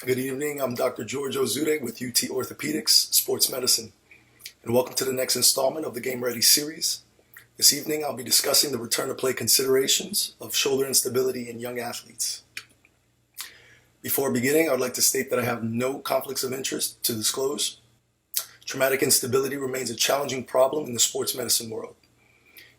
Good evening, I'm Dr. George Ozoude with UT Orthopedics, Sports Medicine, and welcome to the next installment of the Game Ready series. This evening I'll be discussing the return to play considerations of shoulder instability in young athletes. Before beginning, I would like to state that I have no conflicts of interest to disclose. Traumatic instability remains a challenging problem in the sports medicine world.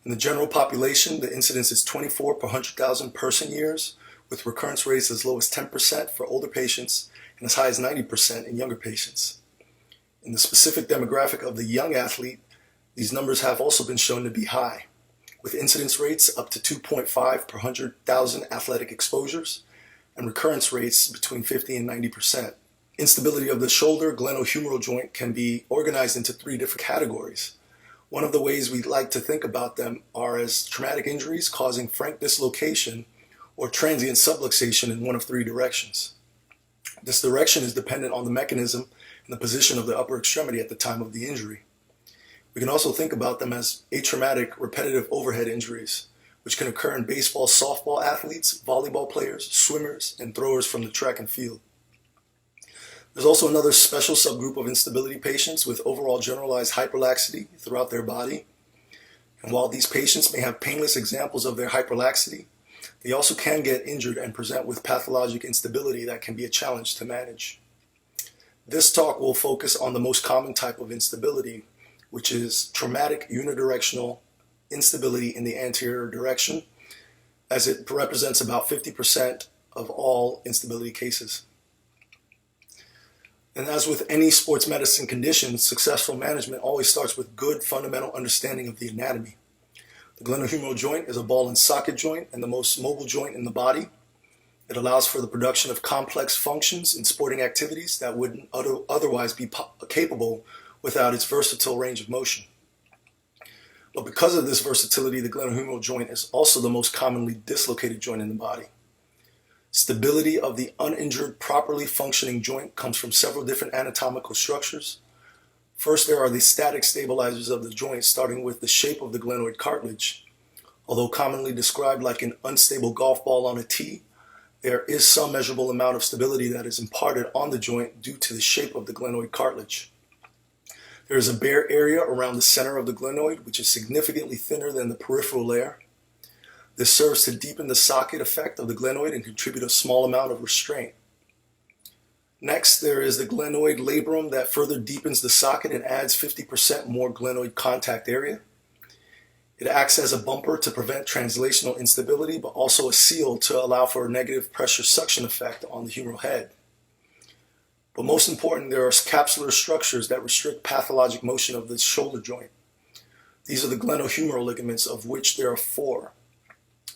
In the general population, the incidence is 24 per 100,000 person years, with recurrence rates as low as 10% for older patients and as high as 90% in younger patients. In the specific demographic of the young athlete, these numbers have also been shown to be high, with incidence rates up to 2.5 per 100,000 athletic exposures and recurrence rates between 50 and 90%. Instability of the shoulder glenohumeral joint can be organized into three different categories. One of the ways we like to think about them are as traumatic injuries causing frank dislocation or transient subluxation in one of three directions. This direction is dependent on the mechanism and the position of the upper extremity at the time of the injury. We can also think about them as atraumatic repetitive overhead injuries, which can occur in baseball, softball athletes, volleyball players, swimmers, and throwers from the track and field. There's also another special subgroup of instability patients with overall generalized hyperlaxity throughout their body. And while these patients may have painless examples of their hyperlaxity, they also can get injured and present with pathologic instability that can be a challenge to manage. This talk will focus on the most common type of instability, which is traumatic unidirectional instability in the anterior direction, as it represents about 50% of all instability cases. And as with any sports medicine condition, successful management always starts with good fundamental understanding of the anatomy. The glenohumeral joint is a ball and socket joint and the most mobile joint in the body. It allows for the production of complex functions in sporting activities that wouldn't otherwise be capable without its versatile range of motion. But because of this versatility, the glenohumeral joint is also the most commonly dislocated joint in the body. Stability of the uninjured, properly functioning joint comes from several different anatomical structures. First, there are the static stabilizers of the joint, starting with the shape of the glenoid cartilage. Although commonly described like an unstable golf ball on a tee, there is some measurable amount of stability that is imparted on the joint due to the shape of the glenoid cartilage. There is a bare area around the center of the glenoid, which is significantly thinner than the peripheral layer. This serves to deepen the socket effect of the glenoid and contribute a small amount of restraint. Next, there is the glenoid labrum that further deepens the socket and adds 50% more glenoid contact area. It acts as a bumper to prevent translational instability, but also a seal to allow for a negative pressure suction effect on the humeral head. But most important, there are capsular structures that restrict pathologic motion of the shoulder joint. These are the glenohumeral ligaments, of which there are four: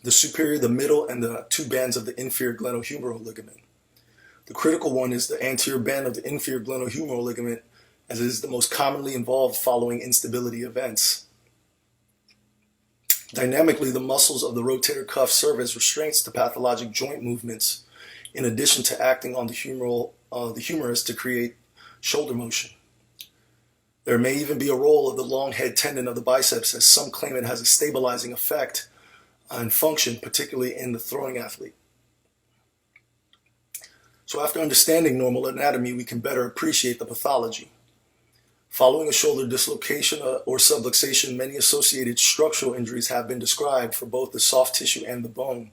the superior, the middle, and the two bands of the inferior glenohumeral ligament. The critical one is the anterior band of the inferior glenohumeral ligament, as it is the most commonly involved following instability events. Dynamically, the muscles of the rotator cuff serve as restraints to pathologic joint movements, in addition to acting on the humerus to create shoulder motion. There may even be a role of the long head tendon of the biceps, as some claim it has a stabilizing effect and function, particularly in the throwing athlete. So after understanding normal anatomy, we can better appreciate the pathology. Following a shoulder dislocation or subluxation, many associated structural injuries have been described for both the soft tissue and the bone.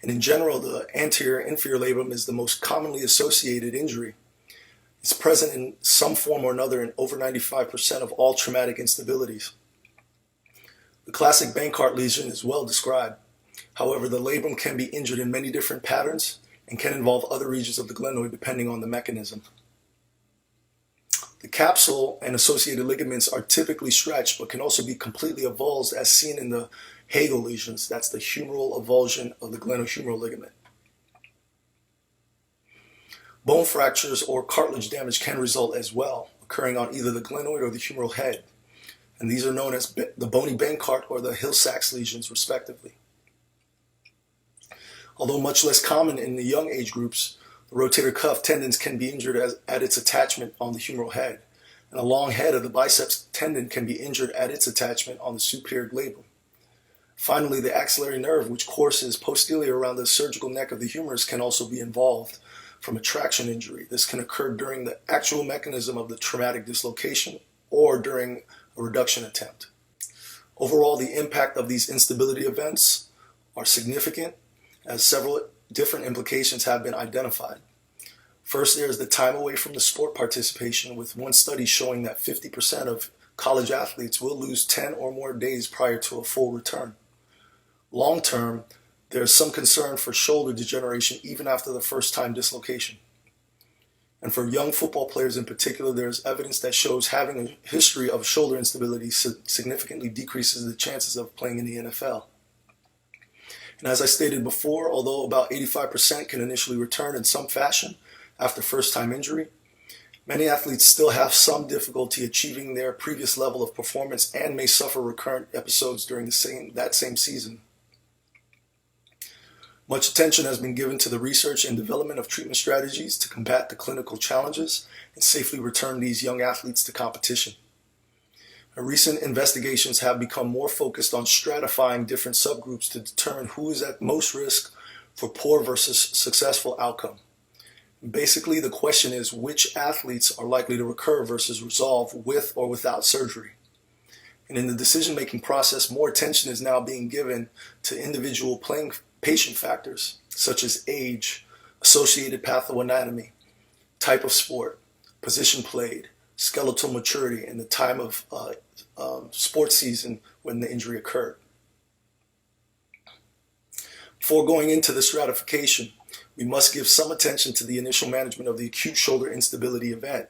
And in general, the anterior inferior labrum is the most commonly associated injury. It's present in some form or another in over 95% of all traumatic instabilities. The classic Bankart lesion is well described. However, the labrum can be injured in many different patterns and can involve other regions of the glenoid depending on the mechanism. The capsule and associated ligaments are typically stretched but can also be completely avulsed, as seen in the Hegel lesions. That's the humeral avulsion of the glenohumeral ligament. Bone fractures or cartilage damage can result as well, occurring on either the glenoid or the humeral head. And these are known as the bony Bankart or the Hill-Sachs lesions, respectively. Although much less common in the young age groups, the rotator cuff tendons can be injured at its attachment on the humeral head, and a long head of the biceps tendon can be injured at its attachment on the superior labrum. Finally, the axillary nerve, which courses posterior around the surgical neck of the humerus, can also be involved, from a traction injury. This can occur during the actual mechanism of the traumatic dislocation or during a reduction attempt. Overall, the impact of these instability events are significant, as several different implications have been identified. First, there is the time away from the sport participation, with one study showing that 50% of college athletes will lose 10 or more days prior to a full return. Long term, there is some concern for shoulder degeneration even after the first time dislocation. And for young football players in particular, there is evidence that shows having a history of shoulder instability significantly decreases the chances of playing in the NFL. And as I stated before, although about 85% can initially return in some fashion after first-time injury, many athletes still have some difficulty achieving their previous level of performance and may suffer recurrent episodes during that same season. Much attention has been given to the research and development of treatment strategies to combat the clinical challenges and safely return these young athletes to competition. Recent investigations have become more focused on stratifying different subgroups to determine who is at most risk for poor versus successful outcome. Basically, the question is which athletes are likely to recur versus resolve with or without surgery. And in the decision-making process, more attention is now being given to individual patient factors such as age, associated pathoanatomy, type of sport, position played, skeletal maturity, and the time of sports season when the injury occurred. Before going into the stratification, we must give some attention to the initial management of the acute shoulder instability event.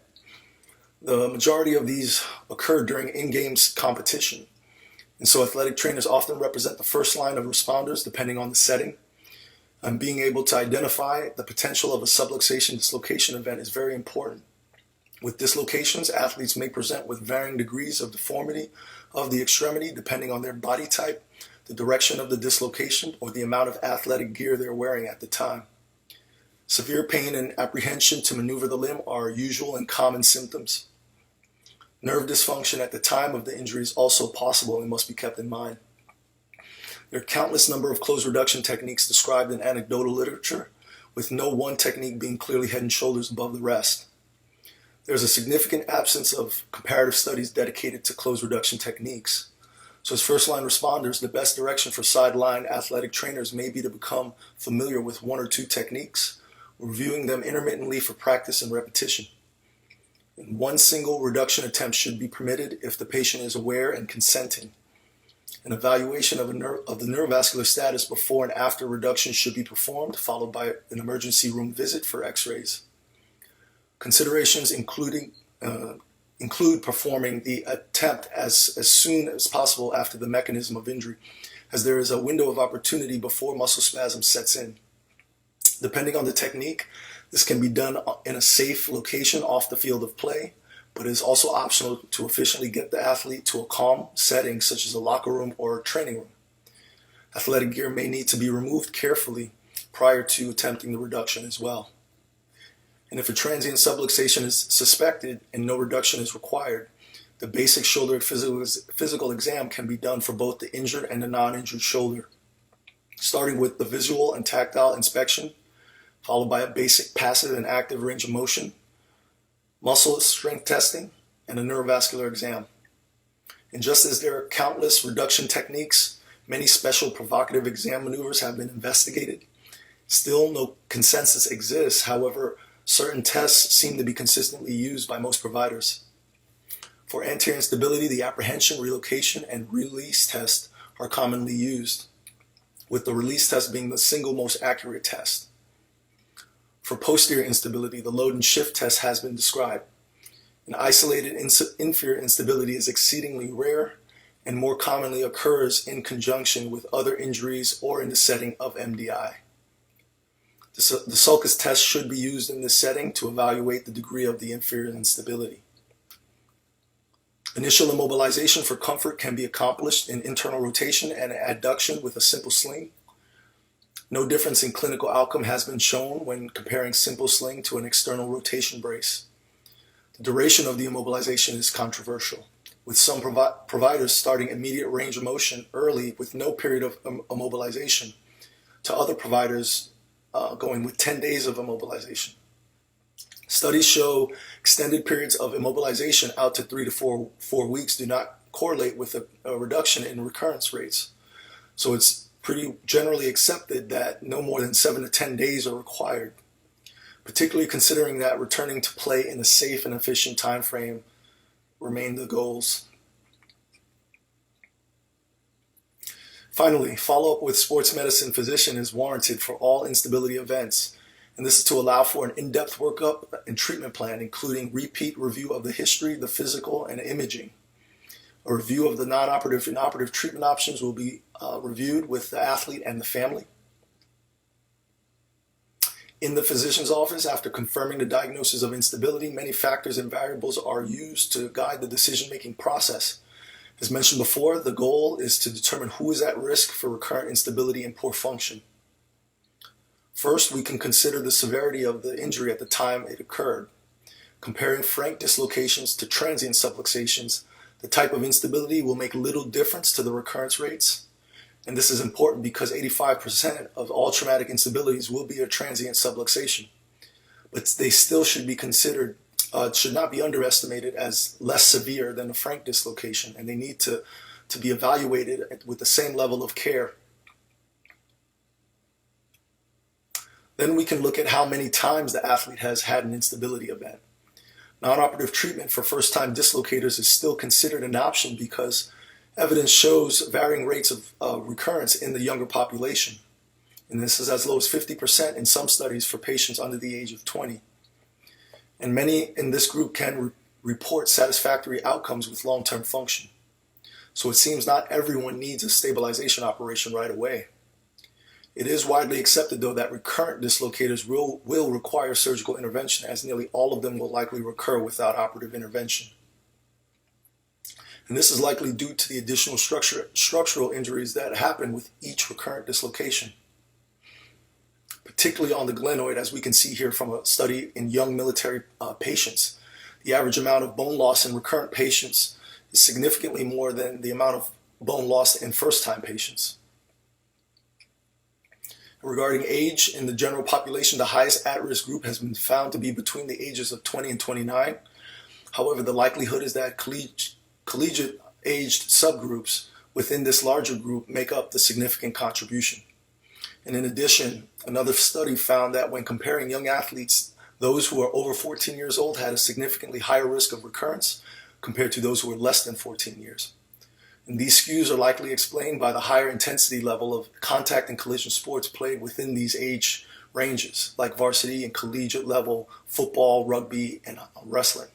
The majority of these occur during in-game competition, and so athletic trainers often represent the first line of responders depending on the setting. And being able to identify the potential of a subluxation dislocation event is very important. With dislocations, athletes may present with varying degrees of deformity of the extremity depending on their body type, the direction of the dislocation, or the amount of athletic gear they're wearing at the time. Severe pain and apprehension to maneuver the limb are usual and common symptoms. Nerve dysfunction at the time of the injury is also possible and must be kept in mind. There are countless number of closed reduction techniques described in anecdotal literature, with no one technique being clearly head and shoulders above the rest. There's a significant absence of comparative studies dedicated to closed reduction techniques. So as first-line responders, the best direction for sideline athletic trainers may be to become familiar with one or two techniques, reviewing them intermittently for practice and repetition. And one single reduction attempt should be permitted if the patient is aware and consenting. An evaluation of the neurovascular status before and after reduction should be performed, followed by an emergency room visit for x-rays. Considerations include performing the attempt as soon as possible after the mechanism of injury, as there is a window of opportunity before muscle spasm sets in. Depending on the technique, this can be done in a safe location off the field of play, but it is also optional to efficiently get the athlete to a calm setting such as a locker room or a training room. Athletic gear may need to be removed carefully prior to attempting the reduction as well. And if a transient subluxation is suspected and no reduction is required, the basic shoulder physical exam can be done for both the injured and the non-injured shoulder, starting with the visual and tactile inspection, followed by a basic passive and active range of motion, muscle strength testing, and a neurovascular exam. And just as there are countless reduction techniques, many special provocative exam maneuvers have been investigated. Still, no consensus exists. However, certain tests seem to be consistently used by most providers. For anterior instability, the apprehension, relocation, and release test are commonly used, with the release test being the single most accurate test. For posterior instability, the load and shift test has been described. An isolated inferior instability is exceedingly rare and more commonly occurs in conjunction with other injuries or in the setting of MDI. The sulcus test should be used in this setting to evaluate the degree of the inferior instability. Initial immobilization for comfort can be accomplished in internal rotation and adduction with a simple sling. No difference in clinical outcome has been shown when comparing simple sling to an external rotation brace. The duration of the immobilization is controversial, with some providers starting immediate range of motion early with no period of immobilization, to other providers going with 10 days of immobilization. Studies show extended periods of immobilization out to 3 to 4 weeks do not correlate with a reduction in recurrence rates. So it's pretty generally accepted that no more than 7 to 10 days are required, particularly considering that returning to play in a safe and efficient time frame remain the goals. Finally, follow-up with sports medicine physician is warranted for all instability events, and this is to allow for an in-depth workup and treatment plan, including repeat review of the history, the physical, and imaging. A review of the non-operative and operative treatment options will be reviewed with the athlete and the family. In the physician's office, after confirming the diagnosis of instability, many factors and variables are used to guide the decision-making process. As mentioned before, the goal is to determine who is at risk for recurrent instability and poor function. First, we can consider the severity of the injury at the time it occurred. Comparing frank dislocations to transient subluxations, the type of instability will make little difference to the recurrence rates. And this is important because 85% of all traumatic instabilities will be a transient subluxation. But they still should be considered, should not be underestimated as less severe than a frank dislocation, and they need to be evaluated with the same level of care. Then we can look at how many times the athlete has had an instability event. Non-operative treatment for first-time dislocators is still considered an option because evidence shows varying rates of recurrence in the younger population. And this is as low as 50% in some studies for patients under the age of 20. And many in this group can report satisfactory outcomes with long-term function. So it seems not everyone needs a stabilization operation right away. It is widely accepted, though, that recurrent dislocators will require surgical intervention, as nearly all of them will likely recur without operative intervention. And this is likely due to the additional structural injuries that happen with each recurrent dislocation, particularly on the glenoid, as we can see here from a study in young military patients. The average amount of bone loss in recurrent patients is significantly more than the amount of bone loss in first-time patients. Regarding age, in the general population, the highest at-risk group has been found to be between the ages of 20 and 29. However, the likelihood is that collegiate-aged subgroups within this larger group make up the significant contribution. And in addition, another study found that when comparing young athletes, those who are over 14 years old had a significantly higher risk of recurrence compared to those who were less than 14 years. And these skews are likely explained by the higher intensity level of contact and collision sports played within these age ranges, like varsity and collegiate level football, rugby, and wrestling.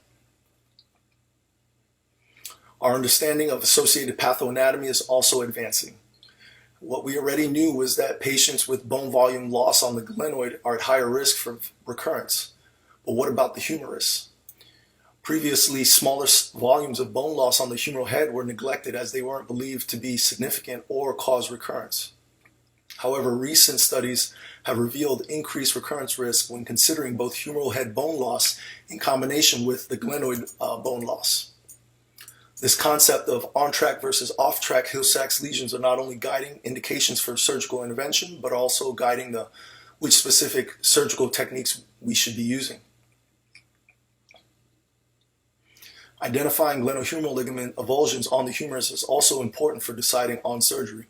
Our understanding of associated pathoanatomy is also advancing. What we already knew was that patients with bone volume loss on the glenoid are at higher risk for recurrence. But what about the humerus? Previously, smaller volumes of bone loss on the humeral head were neglected as they weren't believed to be significant or cause recurrence. However, recent studies have revealed increased recurrence risk when considering both humeral head bone loss in combination with the glenoid bone loss. This concept of on-track versus off-track Hill-Sachs lesions are not only guiding indications for surgical intervention, but also guiding which specific surgical techniques we should be using. Identifying glenohumeral ligament avulsions on the humerus is also important for deciding on surgery.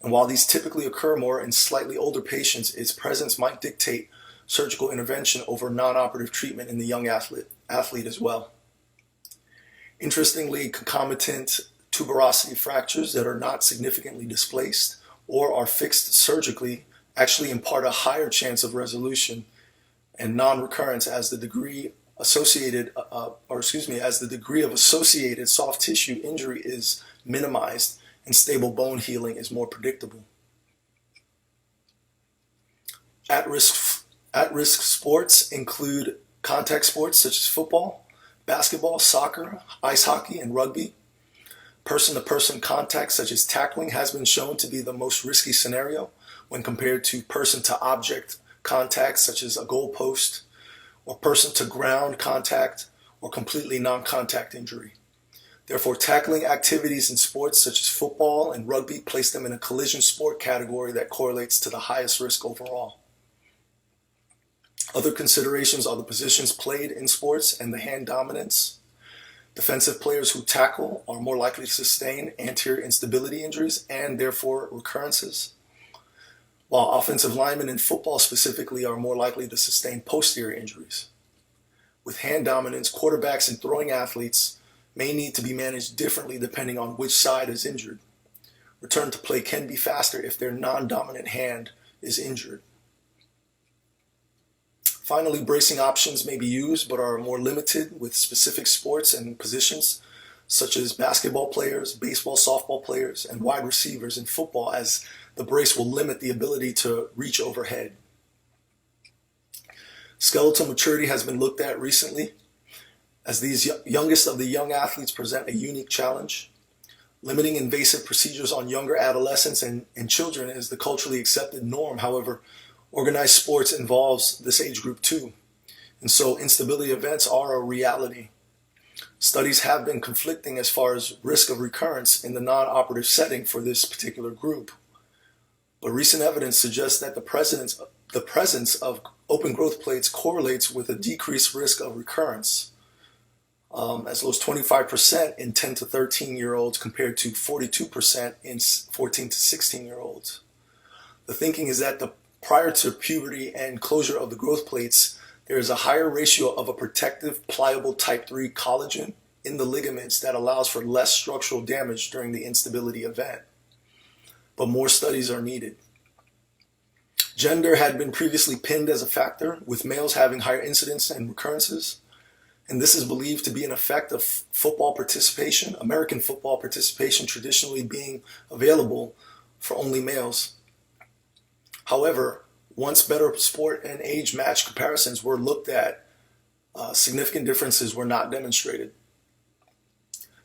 And while these typically occur more in slightly older patients, its presence might dictate surgical intervention over non-operative treatment in the young athlete as well. Interestingly, concomitant tuberosity fractures that are not significantly displaced or are fixed surgically actually impart a higher chance of resolution and non-recurrence as the degree of associated soft tissue injury is minimized and stable bone healing is more predictable. At-risk sports include contact sports such as football, basketball, soccer, ice hockey, and rugby. Person-to-person contact such as tackling has been shown to be the most risky scenario when compared to person-to-object contact such as a goalpost, or person-to-ground contact, or completely non-contact injury. Therefore, tackling activities in sports such as football and rugby place them in a collision sport category that correlates to the highest risk overall. Other considerations are the positions played in sports and the hand dominance. Defensive players who tackle are more likely to sustain anterior instability injuries and therefore recurrences, while offensive linemen in football specifically are more likely to sustain posterior injuries. With hand dominance, quarterbacks and throwing athletes may need to be managed differently depending on which side is injured. Return to play can be faster if their non-dominant hand is injured. Finally, bracing options may be used but are more limited with specific sports and positions such as basketball players, baseball, softball players, and wide receivers in football, as the brace will limit the ability to reach overhead. Skeletal maturity has been looked at recently, as these youngest of the young athletes present a unique challenge. Limiting invasive procedures on younger adolescents and children is the culturally accepted norm. However, organized sports involves this age group too, and so instability events are a reality. Studies have been conflicting as far as risk of recurrence in the non-operative setting for this particular group, but recent evidence suggests that the presence of open growth plates correlates with a decreased risk of recurrence, as low as 25% in 10 to 13-year-olds compared to 42% in 14 to 16-year-olds. The thinking is that prior to puberty and closure of the growth plates, there is a higher ratio of a protective, pliable type 3 collagen in the ligaments that allows for less structural damage during the instability event. But more studies are needed. Gender had been previously pinned as a factor, with males having higher incidence and recurrences, and this is believed to be an effect of football participation, American football participation traditionally being available for only males. However, once better sport and age match comparisons were looked at, significant differences were not demonstrated.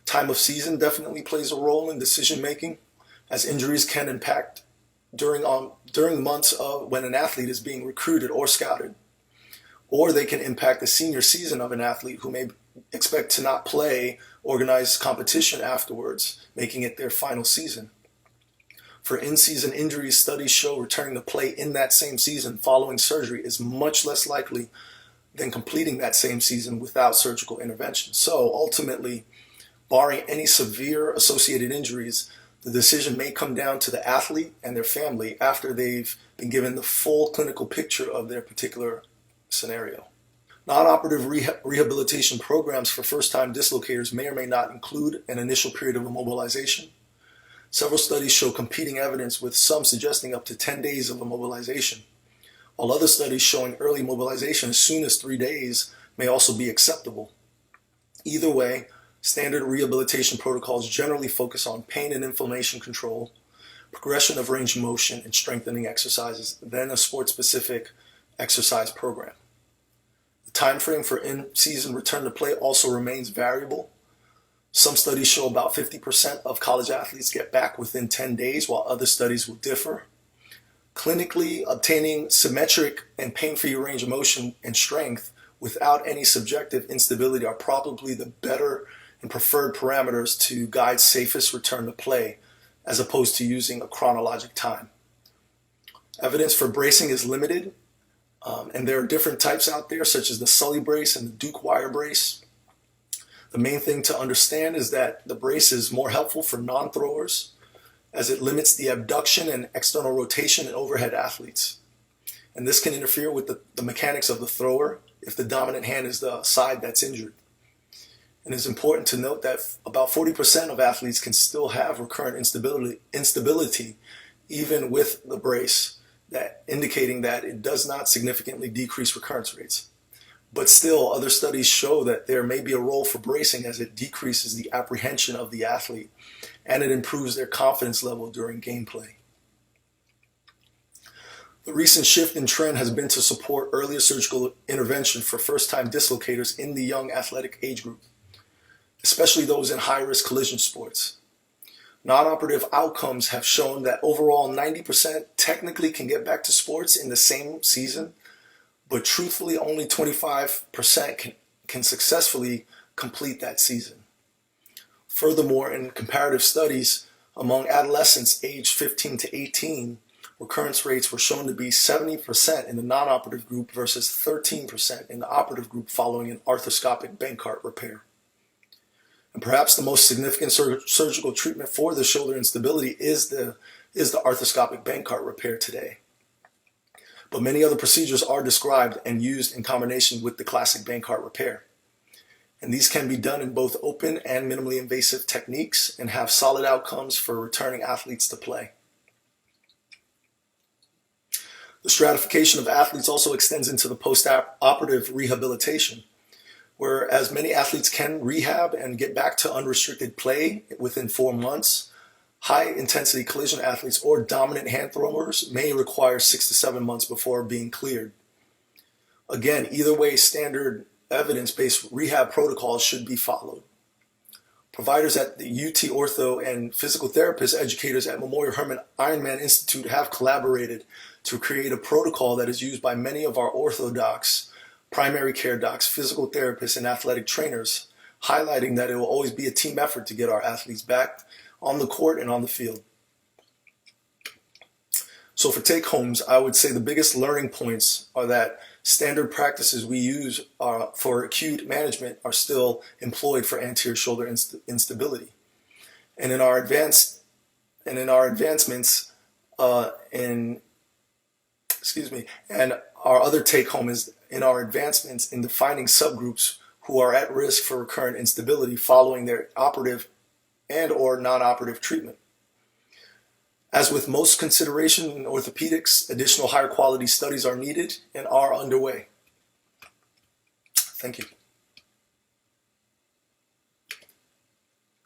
Time of season definitely plays a role in decision making, as injuries can impact during months when an athlete is being recruited or scouted, or they can impact the senior season of an athlete who may expect to not play organized competition afterwards, making it their final season. For in-season injuries, studies show returning to play in that same season following surgery is much less likely than completing that same season without surgical intervention. So ultimately, barring any severe associated injuries, the decision may come down to the athlete and their family after they've been given the full clinical picture of their particular scenario. Non-operative rehabilitation programs for first-time dislocators may or may not include an initial period of immobilization. Several studies show competing evidence, with some suggesting up to 10 days of immobilization, while other studies showing early mobilization as soon as 3 days may also be acceptable. Either way, standard rehabilitation protocols generally focus on pain and inflammation control, progression of range of motion, and strengthening exercises, then a sport-specific exercise program. The time frame for in-season return to play also remains variable. Some studies show about 50% of college athletes get back within 10 days, while other studies will differ. Clinically, obtaining symmetric and pain-free range of motion and strength without any subjective instability are probably the better and preferred parameters to guide safest return to play, as opposed to using a chronologic time. Evidence for bracing is limited, and there are different types out there, such as the Sully brace and the Duke wire brace. The main thing to understand is that the brace is more helpful for non-throwers, as it limits the abduction and external rotation in overhead athletes. And this can interfere with the mechanics of the thrower if the dominant hand is the side that's injured. And it's important to note that about 40% of athletes can still have recurrent instability even with the brace, indicating that it does not significantly decrease recurrence rates. But still, other studies show that there may be a role for bracing, as it decreases the apprehension of the athlete and it improves their confidence level during gameplay. The recent shift in trend has been to support earlier surgical intervention for first-time dislocators in the young athletic age group, especially those in high-risk collision sports. Non-operative outcomes have shown that overall 90% technically can get back to sports in the same season, but truthfully only 25% can successfully complete that season. Furthermore, in comparative studies among adolescents aged 15 to 18, recurrence rates were shown to be 70% in the non-operative group versus 13% in the operative group following an arthroscopic Bankart repair. And perhaps the most significant surgical treatment for the shoulder instability is the arthroscopic Bankart repair today. But many other procedures are described and used in combination with the classic Bankart repair. And these can be done in both open and minimally invasive techniques and have solid outcomes for returning athletes to play. The stratification of athletes also extends into the post-operative rehabilitation, where as many athletes can rehab and get back to unrestricted play within 4 months, high-intensity collision athletes or dominant hand throwers may require 6 to 7 months before being cleared. Again, either way, standard evidence-based rehab protocols should be followed. Providers at the UT Ortho and physical therapist educators at Memorial Hermann Ironman Institute have collaborated to create a protocol that is used by many of our ortho docs, primary care docs, physical therapists, and athletic trainers, highlighting that it will always be a team effort to get our athletes back on the court and on the field. So for take-homes, I would say the biggest learning points are that standard practices we use for acute management are still employed for anterior shoulder instability. And in our advancements and our other take-home is in our advancements in defining subgroups who are at risk for recurrent instability following their operative and or non-operative treatment. As with most consideration in orthopedics, additional higher quality studies are needed and are underway. Thank you.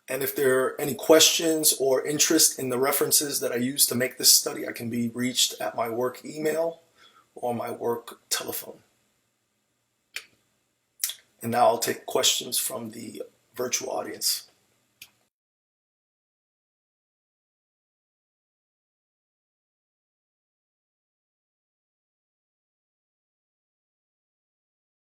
And if there are any questions or interest in the references that I used to make this study, I can be reached at my work email or my work telephone. And now I'll take questions from the virtual audience.